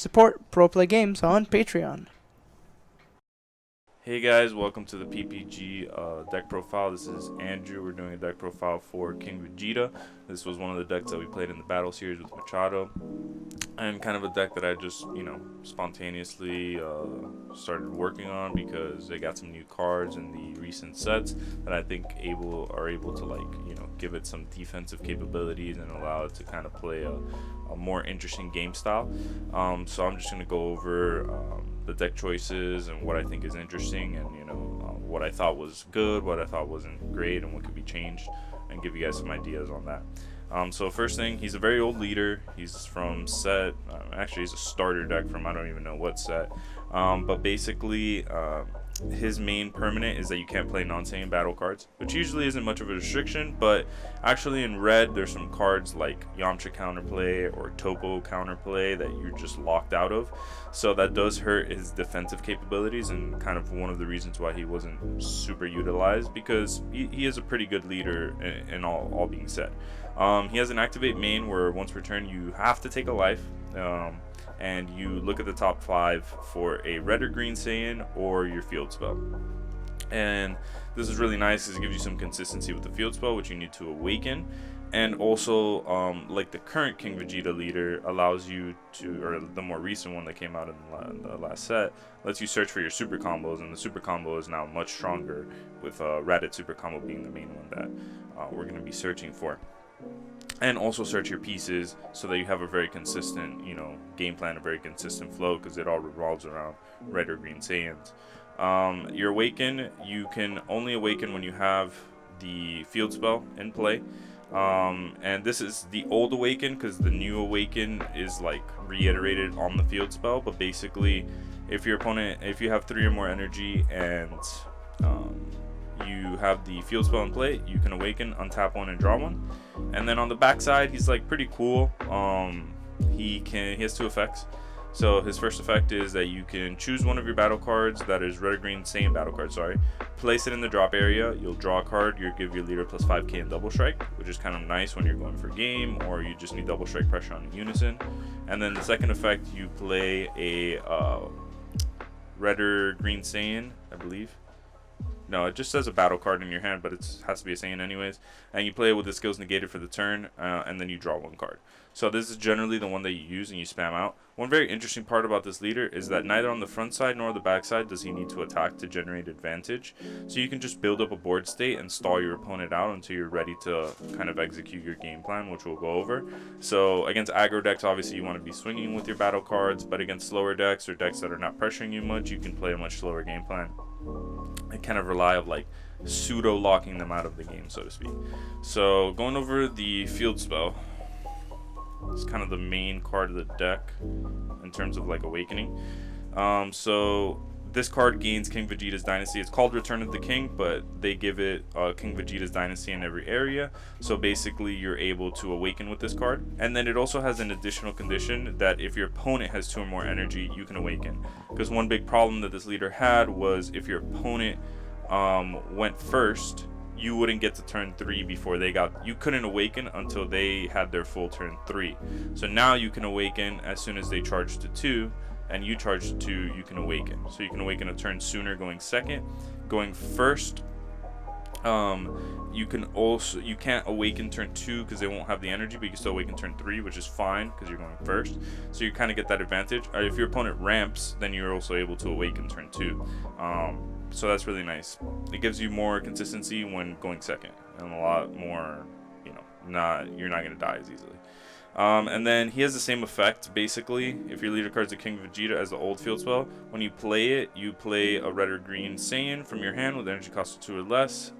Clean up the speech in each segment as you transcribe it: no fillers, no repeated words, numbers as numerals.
Support Pro Play Games on Patreon. Hey guys, welcome to the PPG deck profile. This is Andrew. We're doing a deck profile for King Vegeta. This was one of the decks that we played in the battle series with Machado, and kind of a deck that I just, spontaneously started working on because they got some new cards in the recent sets that I think are able to give it some defensive capabilities and allow it to kind of play a more interesting game style. So I'm just going to go over the deck choices and what I think is interesting, and what I thought was good, what I thought wasn't great, and what could be changed, and give you guys some ideas on that. So first thing, he's a very old leader. He's from set, actually he's a starter deck from I don't even know what set, but basically his main permanent is that you can't play non-Saiyan battle cards, which usually isn't much of a restriction, but actually in red there's some cards like Yamcha counterplay or Topo counterplay that you're just locked out of, so that does hurt his defensive capabilities, and kind of one of the reasons why he wasn't super utilized, because he is a pretty good leader in all being said. He has an activate main where once per turn you have to take a life, and you look at the top 5 for a red or green Saiyan or your field spell. And this is really nice because it gives you some consistency with the field spell, which you need to awaken, and also like the current King Vegeta leader allows you to, or the more recent one that came out in the last set, lets you search for your super combos, and the super combo is now much stronger, with Raditz super combo being the main one that we're going to be searching for. And also search your pieces so that you have a very consistent game plan, a very consistent flow, because it all revolves around red or green Saiyans. Your awaken, you can only awaken when you have the field spell in play, and this is the old awaken, because the new awaken is like reiterated on the field spell. But basically, if your opponent, if you have 3 or more energy and you have the field spell in play, you can awaken, untap 1 and draw 1. And then on the backside, he's like pretty cool. He has 2 effects. So his first effect is that you can choose one of your battle cards that is red or green Saiyan battle card, place it in the drop area. You'll draw a card. You'll give your leader plus 5k in double strike, which is kind of nice when you're going for game, or you just need double strike pressure on a unison. And then the second effect, you play a red or green Saiyan, I believe. No, it just says a battle card in your hand, but it has to be a Saiyan anyways. And you play it with the skills negated for the turn, and then you draw 1 card. So this is generally the one that you use and you spam out. One very interesting part about this leader is that neither on the front side nor the back side does he need to attack to generate advantage. So you can just build up a board state and stall your opponent out until you're ready to kind of execute your game plan, which we'll go over. So against aggro decks, obviously you want to be swinging with your battle cards, but against slower decks or decks that are not pressuring you much, you can play a much slower game plan and kind of rely on like pseudo locking them out of the game, so to speak. So going over the field spell, it's kind of the main card of the deck in terms of like awakening. So this card gains King Vegeta's Dynasty. It's called Return of the King, but they give it King Vegeta's Dynasty in every area. So basically you're able to awaken with this card. And then it also has an additional condition that if your opponent has 2 or more energy, you can awaken. Because one big problem that this leader had was if your opponent went first, you wouldn't get to turn 3 before you couldn't awaken until they had their full turn 3. So now you can awaken as soon as they charge to 2, and you charge to 2, you can awaken. So you can awaken a turn sooner going second. Going first, you can't awaken turn 2 because they won't have the energy, but you can still awaken turn 3, which is fine because you're going first. So you kind of get that advantage. If your opponent ramps, then you're also able to awaken turn 2. So that's really nice. It gives you more consistency when going second, and a lot more, you're not going to die as easily. And then he has the same effect, basically. If your leader card's a King Vegeta as the old field spell, when you play it, you play a red or green Saiyan from your hand with energy cost of 2 or less,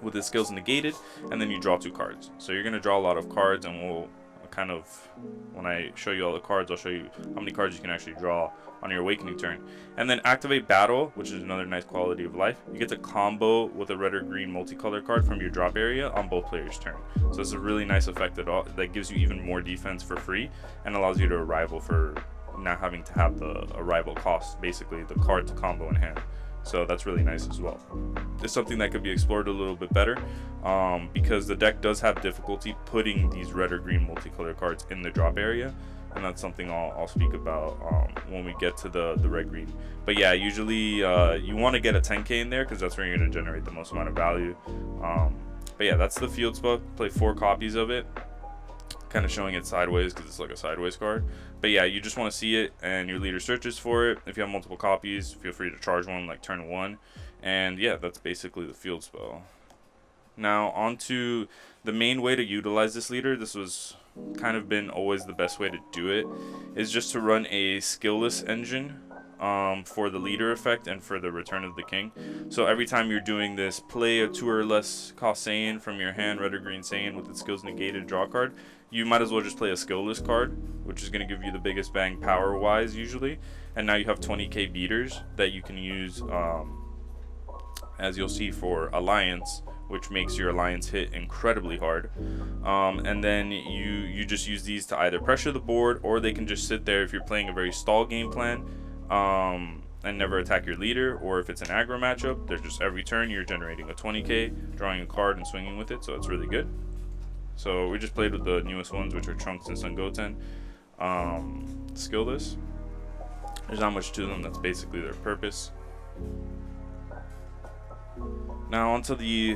with his skills negated, and then you draw 2 cards. So you're going to draw a lot of cards, and we'll kind of, when I show you all the cards, I'll show you how many cards you can actually draw on your awakening turn. And then activate battle, which is another nice quality of life. You get to combo with a red or green multicolor card from your drop area on both players' turn. So it's a really nice effect that gives you even more defense for free and allows you to arrival for not having to have the arrival cost, basically the card to combo in hand. So that's really nice as well. It's something that could be explored a little bit better, because the deck does have difficulty putting these red or green multicolor cards in the drop area. and that's something I'll speak about when we get to the red green. But yeah, usually you want to get a 10k in there because that's where you're going to generate the most amount of value. But yeah, that's the field spell. Play 4 copies of it, kind of showing it sideways because it's like a sideways card. But yeah, you just want to see it and your leader searches for it. If you have multiple copies, feel free to charge one like turn 1. And yeah, that's basically the field spell. Now on to the main way to utilize this leader. This was kind of been always the best way to do it, is just to run a skillless engine for the leader effect and for the return of the king. So every time you're doing this, play a 2 or less cost Saiyan from your hand, red or green Saiyan with its skills negated, draw a card. You might as well just play a skillless card, which is going to give you the biggest bang power wise usually. And now you have 20k beaters that you can use, as you'll see, for alliance, which makes your alliance hit incredibly hard. And then you just use these to either pressure the board, or they can just sit there if you're playing a very stall game plan and never attack your leader, or if it's an aggro matchup, they're just every turn you're generating a 20k, drawing a card and swinging with it, so it's really good. So we just played with the newest ones, which are Trunks and Son Goten. Skillless. There's not much to them, that's basically their purpose. Now onto the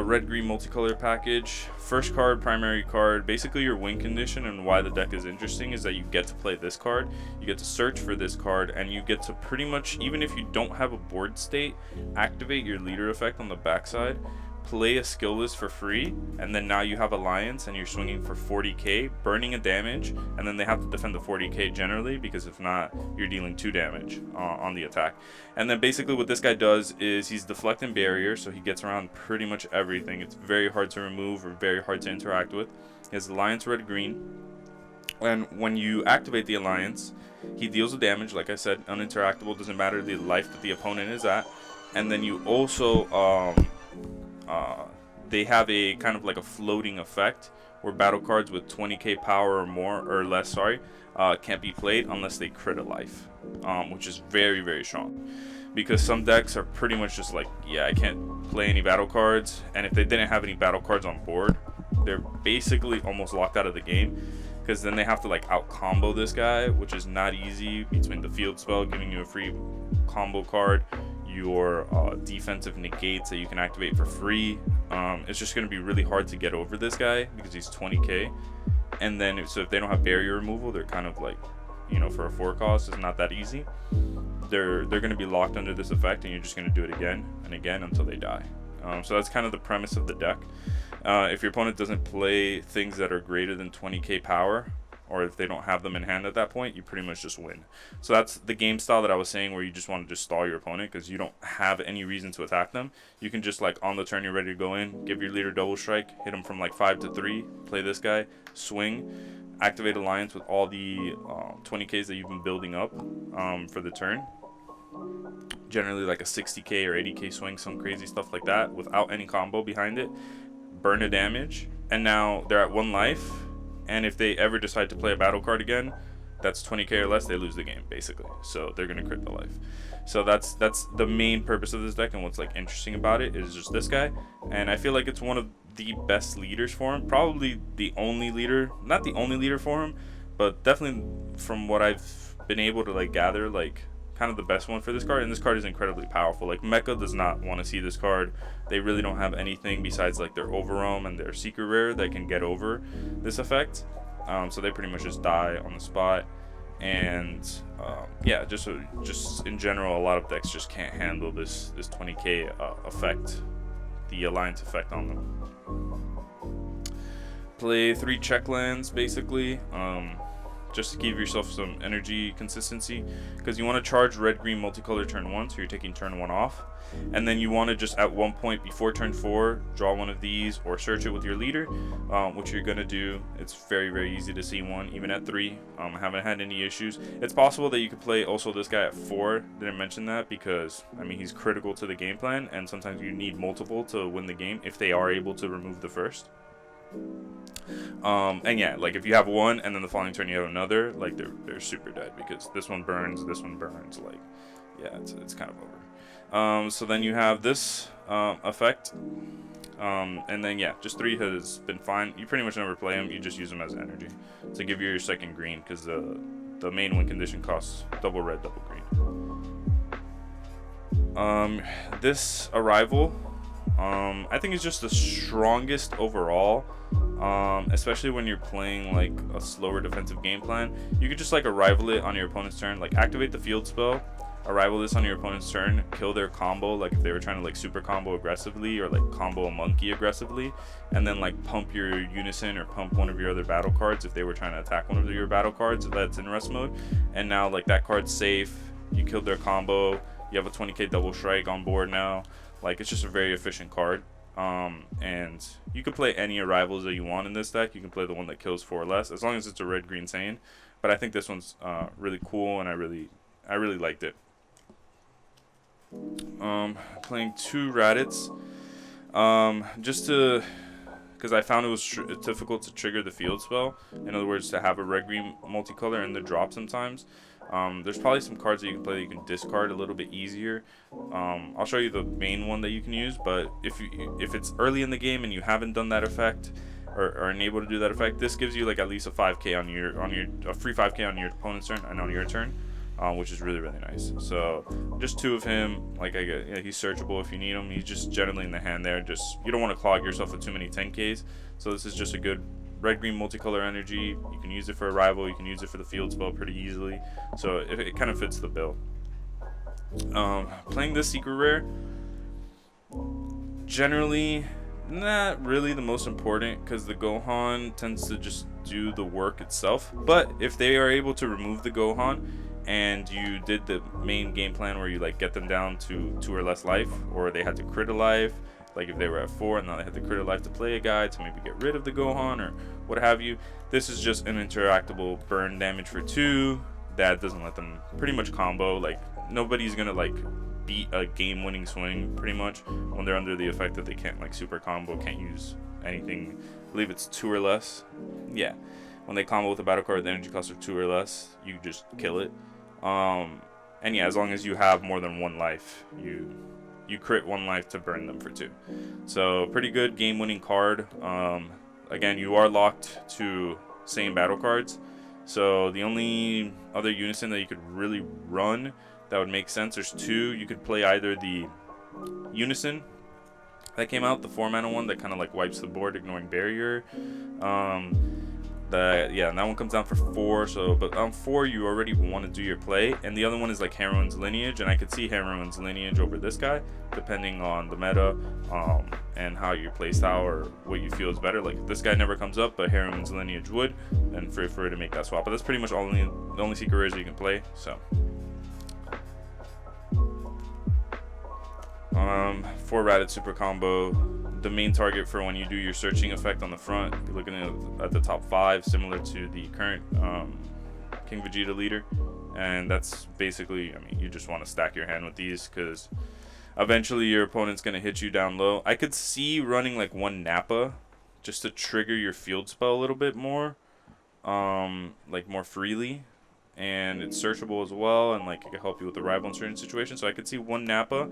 red-green multicolor package. First card, primary card. Basically your win condition and why the deck is interesting is that you get to play this card, you get to search for this card, and you get to pretty much, even if you don't have a board state, activate your leader effect on the backside, play a skillless for free, and then now you have alliance and you're swinging for 40k, burning a damage, and then they have to defend the 40k generally, because if not, you're dealing 2 damage on the attack. And then basically what this guy does is he's deflecting barrier, so he gets around pretty much everything. It's very hard to remove or very hard to interact with. He has alliance red green, and when you activate the alliance, he deals the damage, like I said, uninteractable, doesn't matter the life that the opponent is at. And then you also they have a kind of like a floating effect where battle cards with 20k power or more, or less, sorry, can't be played unless they crit a life, which is very, very strong, because some decks are pretty much just like, yeah, I can't play any battle cards, and if they didn't have any battle cards on board, they're basically almost locked out of the game, because then they have to like out combo this guy, which is not easy, between the field spell giving you a free combo card, your defensive negates that you can activate for free. It's just going to be really hard to get over this guy because he's 20k. And then so if they don't have barrier removal, they're kind of like, you know, for a 4 cost, it's not that easy. They're going to be locked under this effect, and you're just going to do it again and again until they die. So that's kind of the premise of the deck. If your opponent doesn't play things that are greater than 20k power, or if they don't have them in hand at that point, you pretty much just win. So that's the game style that I was saying, where you just want to just stall your opponent because you don't have any reason to attack them. You can just, like, on the turn you're ready to go in, give your leader double strike, hit him from like 5 to 3, play this guy, swing, activate alliance with all the 20ks that you've been building up for the turn. Generally like a 60k or 80k swing, some crazy stuff like that, without any combo behind it. Burn a damage, and now they're at 1 life. And if they ever decide to play a battle card again, that's 20k or less, they lose the game, basically. So they're going to crit the life. So that's the main purpose of this deck, and what's like interesting about it is just this guy. And I feel like it's one of the best leaders for him. Probably the only leader, not the only leader for him, but definitely from what I've been able to like gather, like kind of the best one for this card. And this card is incredibly powerful. Like Mecha does not want to see this card. They really don't have anything besides like their Overwhelm and their Secret Rare that can get over this effect. So they pretty much just die on the spot. And yeah, just in general, a lot of decks just can't handle this 20k effect, the alliance effect on them. Play 3 check lands basically, just to give yourself some energy consistency, because you want to charge red-green multicolor turn 1, so you're taking turn 1 off, and then you want to just at one point before turn 4 draw one of these or search it with your leader, which you're gonna do. It's very, very easy to see one even at 3. I haven't had any issues. It's possible that you could play also this guy at 4. Didn't mention that because I mean he's critical to the game plan, and sometimes you need multiple to win the game if they are able to remove the first. And yeah, like if you have one and then the following turn you have another, like they're super dead, because this one burns, like yeah, it's kind of over. So then you have this effect, And then yeah, just 3 has been fine. You pretty much never play him. You just use him as energy to give you your second green, because the main win condition costs double red, double green. This arrival, I think is just the strongest overall. Especially when you're playing like a slower defensive game plan. You could just like arrival it on your opponent's turn, like activate the field spell, arrival this on your opponent's turn, kill their combo, like if they were trying to like super combo aggressively or like combo a monkey aggressively, and then like pump your Unison or pump one of your other battle cards if they were trying to attack one of your battle cards that's in rest mode. And now like that card's safe, you killed their combo, you have a 20k double strike on board now. Like it's just a very efficient card. And you can play any arrivals that you want in this deck. You can play the one that kills 4 or less, as long as it's a red green Saiyan. But I think this one's really cool, and I really liked it. Playing 2 Raditz, just to, because I found it was difficult to trigger the field spell. In other words, to have a red green multicolor in the drop sometimes. There's probably some cards that you can play that you can discard a little bit easier. I'll show you the main one that you can use, but if it's early in the game and you haven't done that effect or are unable to do that effect, this gives you like at least a 5k on your a free 5k on your opponent's turn and on your turn, which is really nice. So just 2 of him. Like he's searchable if you need him. He's just generally in the hand there. Just you don't want to clog yourself with too many 10ks. So this is just a good red green multicolor energy. You can use it for arrival, you can use it for the field spell pretty easily, so it kind of fits the bill. Playing this secret rare, generally not really the most important, because the Gohan tends to just do the work itself. But if they are able to remove the Gohan and you did the main game plan where you like get them down to 2 or less life, or they had to crit a life, like if they were at 4 and now they had to crit a life to play a guy to maybe get rid of the Gohan or what have you, this is just an interactable burn damage for 2 that doesn't let them pretty much combo. Like nobody's gonna like beat a game-winning swing pretty much when they're under the effect that they can't like super combo, can't use anything. I believe it's 2 or less. Yeah, when they combo with a battle card with energy cost of 2 or less, you just kill it. And yeah, as long as you have more than 1 life, you crit 1 life to burn them for 2. So pretty good game-winning card. Again, you are locked to same battle cards, so the only other unison that you could really run that would make sense, there's 2. You could play either the Unison that came out, the 4-mana one that kind of like wipes the board ignoring barrier. And that one comes down for 4. So, but on 4 you already want to do your play, and the other one is like Heroine's Lineage, and I could see Heroine's Lineage over this guy depending on the meta, and how your playstyle or what you feel is better. Like if this guy never comes up, but Heroine's Lineage would, then feel free to make that swap. But that's pretty much the only secret rares that you can play. So 4 Raditz super combo. The main target for when you do your searching effect on the front, you're looking at the top 5, similar to the current King Vegeta leader. And that's basically, I mean, you just want to stack your hand with these, because eventually your opponent's going to hit you down low. I could see running like 1 Nappa just to trigger your field spell a little bit more, like more freely. And it's searchable as well, and like it can help you with the rival in certain situations. So I could see 1 Nappa,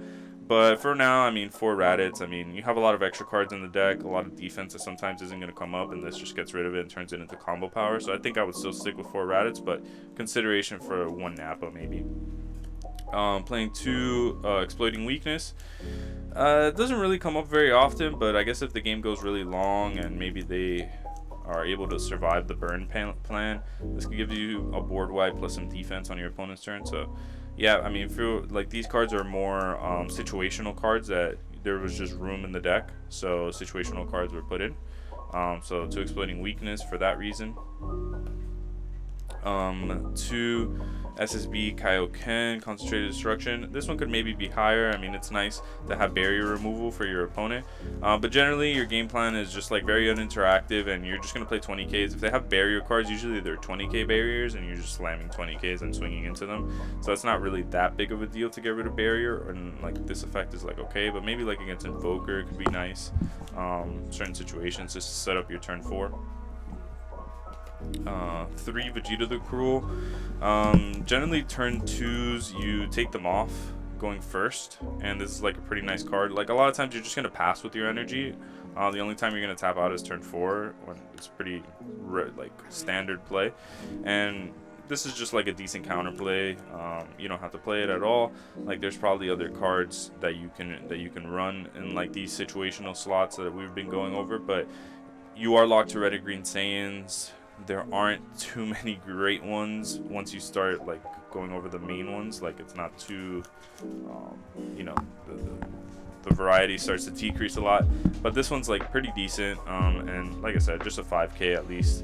but for now, I mean 4 Raditz. I mean, you have a lot of extra cards in the deck, a lot of defense that sometimes isn't going to come up, and this just gets rid of it and turns it into combo power. So I think I would still stick with 4 Raditz, but consideration for 1 Nappa maybe. Playing 2 Exploiting Weakness. It doesn't really come up very often, but I guess if the game goes really long and maybe they are able to survive the burn plan, this can give you a board wipe plus some defense on your opponent's turn. So yeah, I mean, feel like these cards are more situational cards that there was just room in the deck, so situational cards were put in. So 2 Exploiting Weakness for that reason. 2 SSB Kaioken, Concentrated Destruction. This one could maybe be higher. I mean, it's nice to have barrier removal for your opponent, but generally your game plan is just like very uninteractive, and you're just going to play 20Ks. If they have barrier cards, usually they're 20K barriers, and you're just slamming 20Ks and swinging into them. So it's not really that big of a deal to get rid of barrier, and like this effect is like okay, but maybe like against Invoker it could be nice. Certain situations just to set up your turn 4. 3 Vegeta the Cruel. Generally turn 2s you take them off going first, and this is like a pretty nice card. Like a lot of times you're just gonna pass with your energy. The only time you're gonna tap out is turn 4, when it's pretty like standard play, and this is just like a decent counter play. You don't have to play it at all. Like there's probably other cards that you can run in like these situational slots that we've been going over, but you are locked to red or green Saiyans. There aren't too many great ones once you start like going over the main ones. Like it's not too you know, the variety starts to decrease a lot, but this one's like pretty decent, and like I said, just a 5k at least.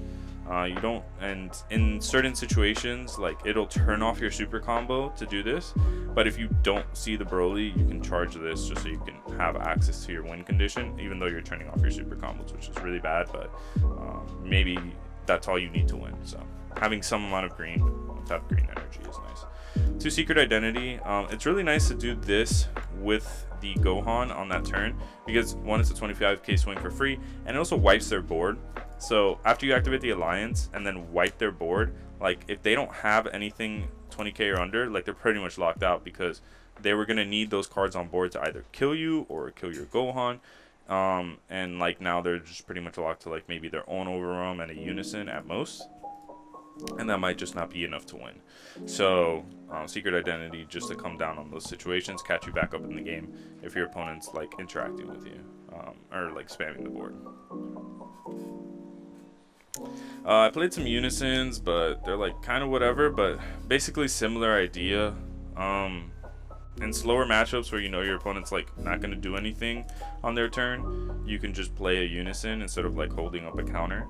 You don't, and in certain situations, like it'll turn off your super combo to do this, but if you don't see the Broly, you can charge this just so you can have access to your win condition, even though you're turning off your super combos, which is really bad, but maybe that's all you need to win. So having some amount of green, tough green energy is nice. To Secret Identity, it's really nice to do this with the Gohan on that turn, because one, it's a 25k swing for free, and it also wipes their board. So after you activate the alliance and then wipe their board, like if they don't have anything 20k or under, like they're pretty much locked out, because they were gonna need those cards on board to either kill you or kill your Gohan. And like now they're just pretty much locked to like maybe their own overwhelm and a unison at most, and that might just not be enough to win. So Secret Identity, just to come down on those situations, catch you back up in the game if your opponent's like interacting with you, or like spamming the board. I played some Unisons, but they're like kind of whatever, but basically similar idea. In slower matchups where you know your opponent's like not going to do anything on their turn, you can just play a Unison instead of like holding up a counter,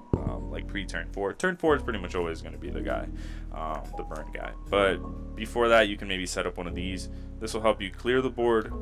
like pre-turn 4. Turn 4 is pretty much always going to be the guy, the burn guy. But before that, you can maybe set up one of these. This will help you clear the board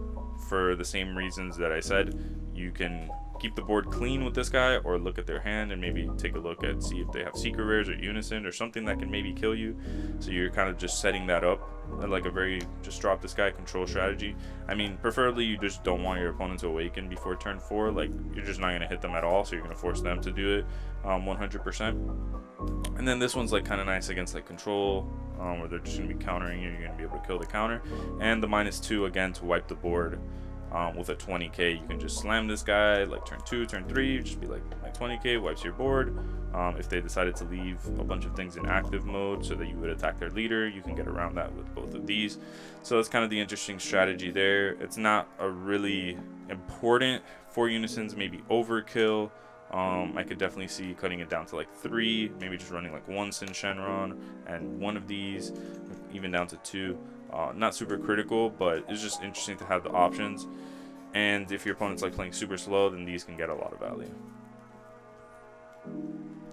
for the same reasons that I said. You can keep the board clean with this guy, or look at their hand and maybe take a look at, see if they have secret rares or unison or something that can maybe kill you. So you're kind of just setting that up like a very just drop this guy control strategy. I mean, preferably you just don't want your opponent to awaken before turn 4. Like you're just not going to hit them at all, so you're going to force them to do it 100%. And then this one's like kind of nice against like control, where they're just going to be countering you. You're going to be able to kill the counter, and the -2 again to wipe the board. With a 20k, you can just slam this guy like turn 2, turn 3, just be like my 20k wipes your board. If they decided to leave a bunch of things in active mode so that you would attack their leader, you can get around that with both of these. So that's kind of the interesting strategy there. It's not a really important for Unisons, maybe overkill. I could definitely see cutting it down to like 3, maybe just running like 1 Sin Shenron and 1 of these, even down to 2. Not super critical, but it's just interesting to have the options. And if your opponent's like playing super slow, then these can get a lot of value.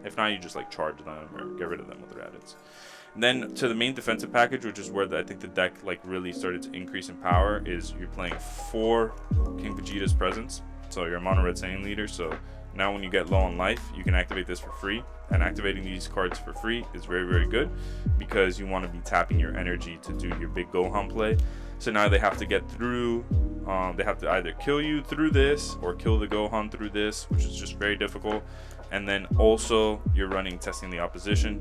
If not, you just like charge them or get rid of them with Raditz. And then to the main defensive package, which is where I think the deck like really started to increase in power, is you're playing 4 King Vegeta's Presence. So you're a mono red Saiyan leader, so now when you get low on life, you can activate this for free. And activating these cards for free is very, very good, because you want to be tapping your energy to do your big Gohan play. So now they have to get through, they have to either kill you through this or kill the Gohan through this, which is just very difficult. And then also you're running Testing the Opposition.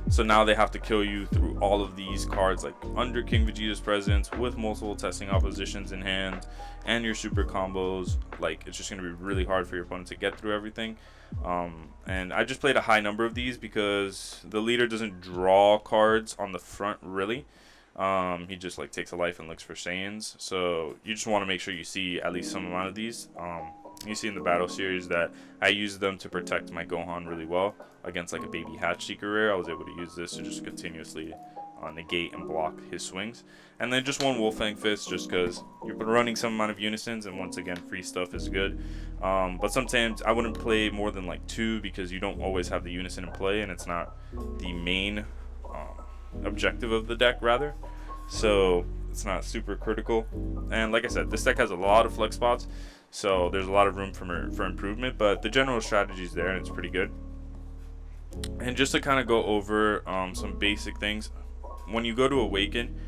So now they have to kill you through all of these cards, like under King Vegeta's Presence, with multiple Testing Oppositions in hand, and your super combos. Like it's just going to be really hard for your opponent to get through everything. And I just played a high number of these because the leader doesn't draw cards on the front really. He just like takes a life and looks for Saiyans. So you just want to make sure you see at least some amount of these. You see in the battle series that I use them to protect my Gohan really well against like a baby hatch secret rare. I was able to use this to just continuously negate and block his swings. And then just 1 Wolfang Fist, just because you're running some amount of Unisons, and once again free stuff is good. But sometimes I wouldn't play more than like 2, because you don't always have the Unison in play, and it's not the main objective of the deck rather. So it's not super critical. And like I said, this deck has a lot of flex spots, so there's a lot of room for improvement, but the general strategy is there and it's pretty good. And just to kind of go over some basic things, when you go to Awaken,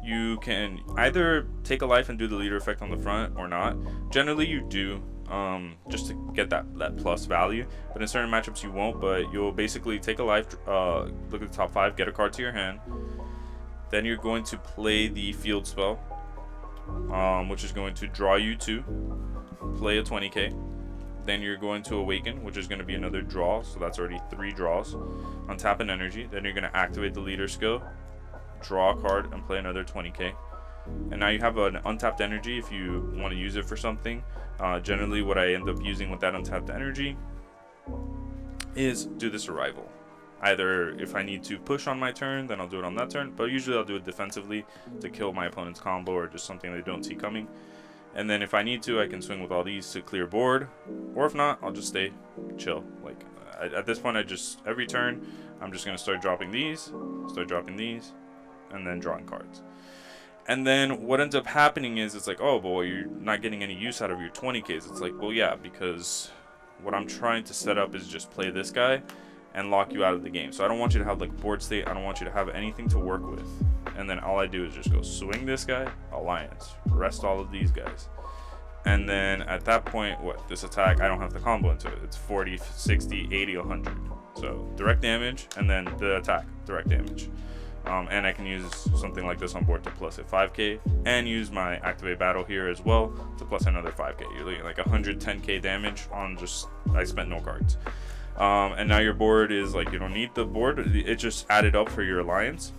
you can either take a life and do the leader effect on the front or not. Generally you do, just to get that plus value, but in certain matchups you won't. But you'll basically take a life, look at the top 5, get a card to your hand, Then you're going to play the field spell, which is going to draw you 2, play a 20k. Then you're going to awaken, which is going to be another draw, so that's already 3 draws. Untap an energy. Then you're going to activate the leader skill, draw a card, and play another 20k. And now you have an untapped energy if you want to use it for something. Generally what I end up using with that untapped energy is do this arrival. Either if I need to push on my turn, then I'll do it on that turn, but usually I'll do it defensively to kill my opponent's combo or just something they don't see coming. And then if I need to, I can swing with all these to clear board, or if not, I'll just stay chill. Like at this point, every turn I'm just going to start dropping these, and then drawing cards. And then what ends up happening is it's like, oh, but well, you're not getting any use out of your 20Ks. It's like, well, yeah, because what I'm trying to set up is just play this guy and lock you out of the game. So I don't want you to have like board state. I don't want you to have anything to work with. And then all I do is just go swing this guy, alliance, rest all of these guys. And then at that point, this attack, I don't have the combo into it. It's 40, 60, 80, 100. So direct damage, and then the attack, direct damage. And I can use something like this on board to plus a 5k, and use my activate battle here as well to plus another 5k. You're looking like 110k damage on just, I spent no cards. And now your board is like, you don't need the board, it just added up for your alliance.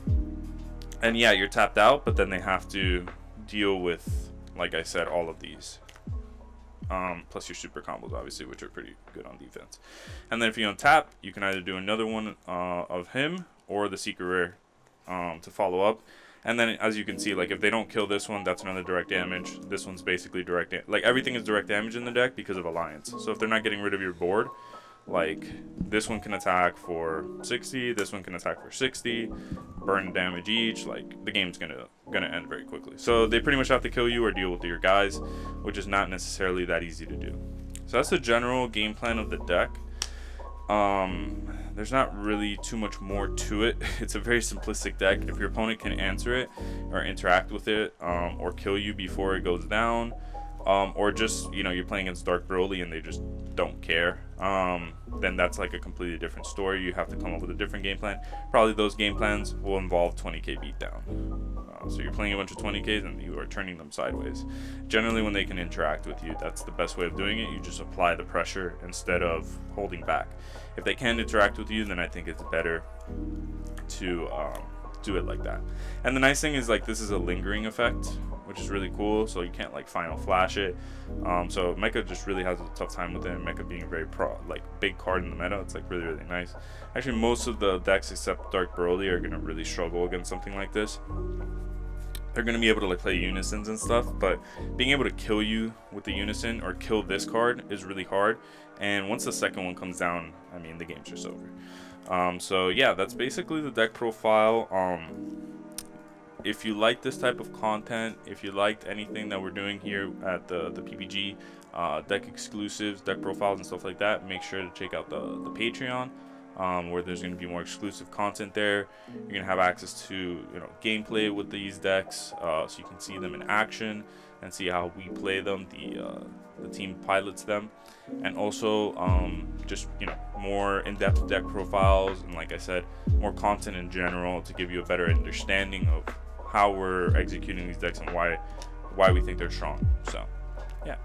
And yeah, you're tapped out, but then they have to deal with, like I said, all of these. Plus your super combos, obviously, which are pretty good on defense. And then if you untap, you can either do another one of him or the secret rare to follow up. And then as you can see, like if they don't kill this one, that's another direct damage. This one's basically direct, like everything is direct damage in the deck because of alliance. So if they're not getting rid of your board, like this one can attack for 60, this one can attack for 60, burn damage each. Like the game's gonna end very quickly. So they pretty much have to kill you or deal with your guys, which is not necessarily that easy to do. So that's the general game plan of the deck. There's not really too much more to it. It's a very simplistic deck. If your opponent can answer it or interact with it, or kill you before it goes down, or just, you know, you're playing against Dark Broly and they just don't care, then that's like a completely different story. You have to come up with a different game plan. Probably those game plans will involve 20k beatdown. So you're playing a bunch of 20ks and you are turning them sideways. Generally when they can interact with you, that's the best way of doing it. You just apply the pressure instead of holding back. If they can interact with you, then I think it's better to do it like that. And the nice thing is, like, this is a lingering effect, which is really cool, so you can't like final flash it. So Mecha just really has a tough time with it, and Mecha being a very big card in the meta, it's like really nice. Actually, most of the decks except Dark Broly are gonna really struggle against something like this. They're gonna be able to like play Unisons and stuff, but being able to kill you with the Unison or kill this card is really hard. And once the second one comes down, I mean, the game's just over. So yeah, that's basically the deck profile. If you like this type of content, if you liked anything that we're doing here at the PPG, deck exclusives, deck profiles and stuff like that, make sure to check out the Patreon, where there's going to be more exclusive content there. You're going to have access to, you know, gameplay with these decks, so you can see them in action and see how we play them, the team pilots them, and also just, you know, more in-depth deck profiles, and like I said, more content in general to give you a better understanding of how we're executing these decks and why we think they're strong. So yeah.